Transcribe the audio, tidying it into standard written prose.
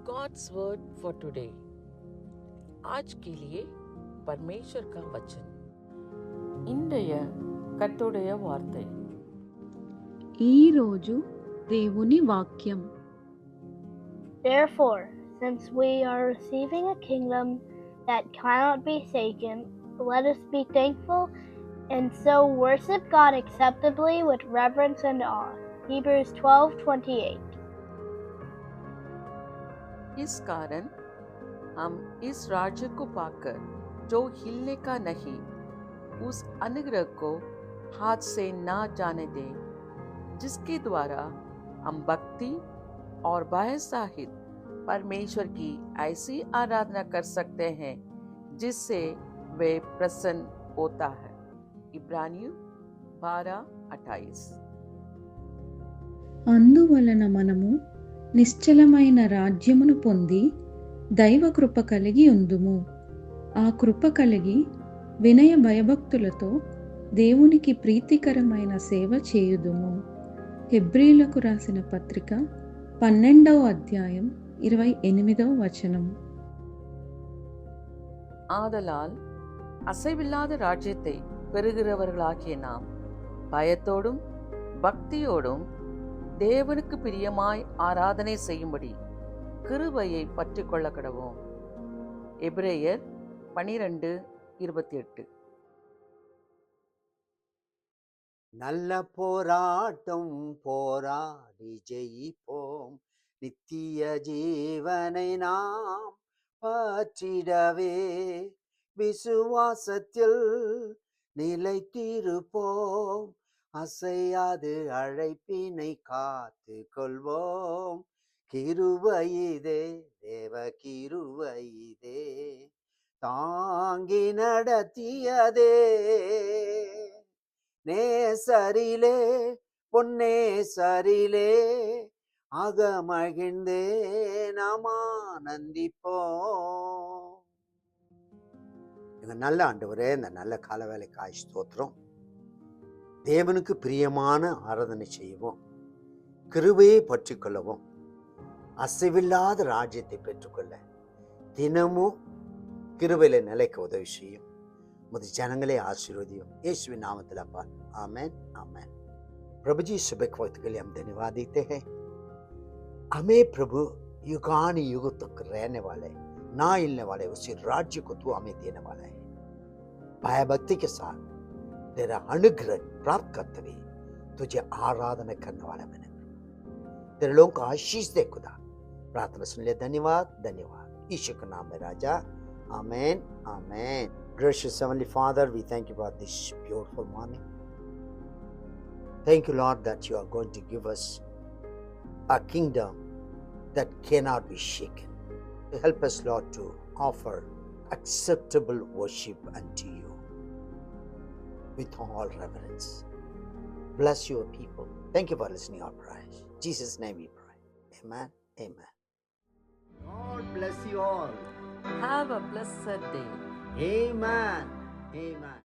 God's word for today. आज के लिए परमेश्वर का वचन. இன்றைய கர்த்தருடைய வார்த்தை. ఈరోజు దేవుని వాక్యం. Therefore, since we are receiving a kingdom that cannot be shaken, let us be thankful and so worship God acceptably with reverence and awe. Hebrews 12:28. इस कारण हम इस राज्य को पाकर जो हिलने का नहीं, उस अनुग्रह को हाथ से ना जाने दें, जिसके द्वारा हम भक्ति और भय सहित परमेश्वर की ऐसी आराधना कर सकते हैं जिससे वे प्रसन्न होता है. इब्रानियों 12:28. అందువలన మనము నిశ్చలమైన రాజ్యమును పొంది దైవ కృప కలిగి ఉందుము. ఆ కృప కలిగి వినయ భయభక్తులతో దేవునికి ప్రీతికరమైన సేవ చేయుదుము. హెబ్రీలకు రాసిన పత్రిక 12వ అధ్యాయం 28వ వచనం. ஆதலால் அசைவில்லாத ராஜ்யத்தை பெறுகிறவர்களாகிய நாம் பயத்தோடும் பக்தியோடும் தேவனுக்கு பிரியமாய் ஆராதனை செய்யும்படி கிருபையை பற்றிக் கொள்ள கடவோம். எபிரேயர் 12:28. நல்ல போராட்டம் போராடி ஜெயிப்போம், நித்திய ஜீவனை நாம் பற்றிடவே விசுவாசத்தில் நிலைத்திருப்போம், அசையாது அழைப்பினை காத்து கொள்வோம். கிருபையிதே தேவ கிருபையிதே தாங்கி நடத்தியதே, நேசரிலே பொன்னேசரிலே அகமகிழ்ந்தே நாம் ஆனந்திப்போம். எங்க நல்ல ஆண்டவரே, இந்த நல்ல காலவேளைக்காய் ஸ்தோத்திரம். தேவனுக்கு பிரியமான ஆராதனை செய்வோம், கிருபையை பற்றி கொள்ளவும், அசைவில்லாத ராஜ்யத்தை பெற்றுக்கொள்ள தினமும் கிருபையில நிலைக்க உதவி செய்யும். मुझे जनங்களே आशीर्वदियों यीशु नाम में अपा आमेन आमेन. प्रभु जी सुबह के वक्त के लिए हम धन्यवाद देते हैं. हमें प्रभु युगान युग तक रहने वाले ना हिलने वाले उसी राज्य को तू हमें देने वाला है. भय भक्ति के साथ तेरा अनुग्रह प्राप्त करते हुए तुझे आराधना करने वाला मैंने तेरे लोगों को आशीष दे खुदा. प्रार्थना सुन ले. धन्यवाद धन्यवाद यीशु के नाम में राजा. आमेन आमेन. Gracious Heavenly Father, we thank you for this beautiful morning. Thank you, Lord, that you are going to give us a kingdom that cannot be shaken. Help us, Lord, to offer acceptable worship unto you with all reverence. Bless your people. Thank you for listening our prayers. In Jesus' name we pray. Amen. Amen. God bless you all. Have a blessed day. Amen. Amen.